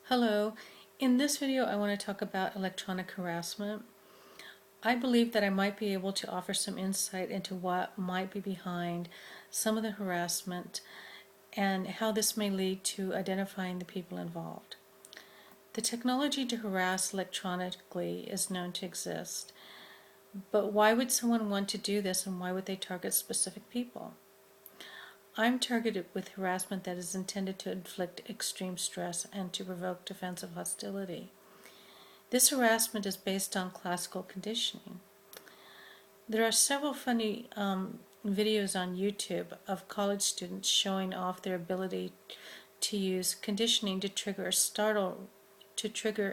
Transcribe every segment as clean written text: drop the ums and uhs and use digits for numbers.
Hello. In this video I want to talk about electronic harassment. I believe that I might be able to offer some insight into what might be behind some of the harassment and how this may lead to identifying the people involved. The technology to harass electronically is known to exist, but why would someone want to do this and why would they target specific people? I'm targeted with harassment that is intended to inflict extreme stress and to provoke defensive hostility. This harassment is based on classical conditioning. There are several funny videos on YouTube of college students showing off their ability to use conditioning to trigger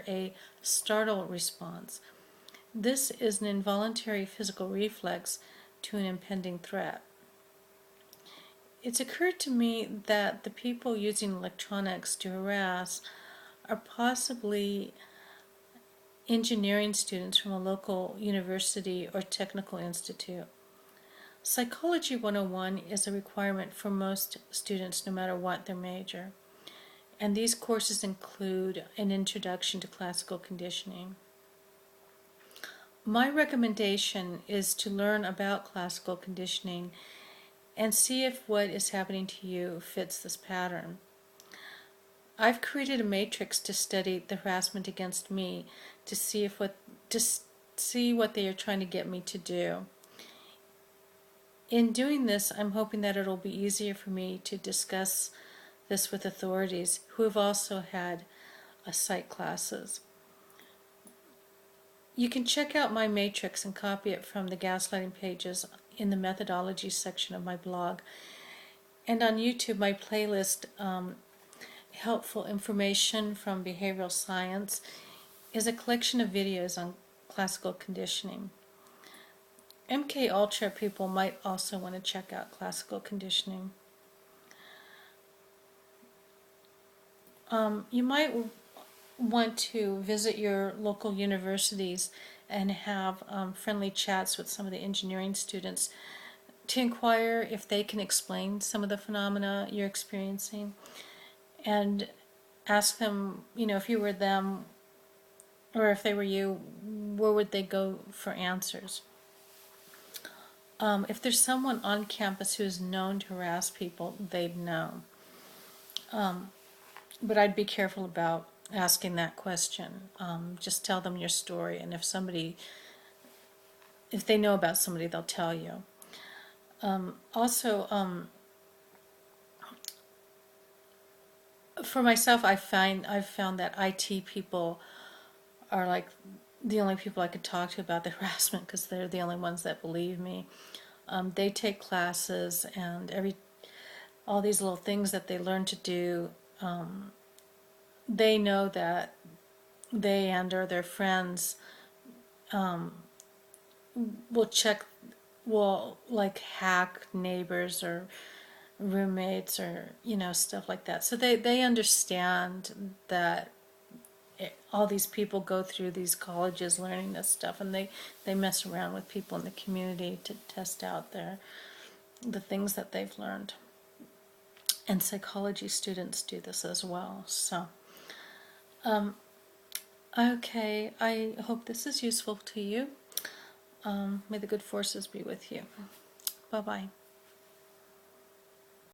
a startle response. This is an involuntary physical reflex to an impending threat. It's occurred to me that the people using electronics to harass are possibly engineering students from a local university or technical institute. Psychology 101 is a requirement for most students no matter what their major, and these courses include an introduction to classical conditioning. My recommendation is to learn about classical conditioning and see if what is happening to you fits this pattern. I've created a matrix to study the harassment against me to see what they are trying to get me to do. In doing this, I'm hoping that it'll be easier for me to discuss this with authorities who have also had psych classes. You can check out my matrix and copy it from the gaslighting pages in the methodology section of my blog. And on YouTube, my playlist, Helpful Information from Behavioral Science, is a collection of videos on classical conditioning. MK Ultra people might also want to check out classical conditioning. You might want to visit your local universities and have friendly chats with some of the engineering students to inquire if they can explain some of the phenomena you're experiencing, and ask them, if you were them or if they were you, where would they go for answers? If there's someone on campus who is known to harass people, they'd know. But I'd be careful about asking that question. Just tell them your story, and if they know about somebody, they'll tell you. For myself, I've found that IT people are like the only people I could talk to about the harassment, because they're the only ones that believe me. They take classes, and all these little things that they learn to do, they know that they or their friends will like hack neighbors or roommates or stuff like that. So they understand that all these people go through these colleges learning this stuff, and they mess around with people in the community to test out the things that they've learned. And psychology students do this as well. So okay, I hope this is useful to you. May the good forces be with you. Bye-bye.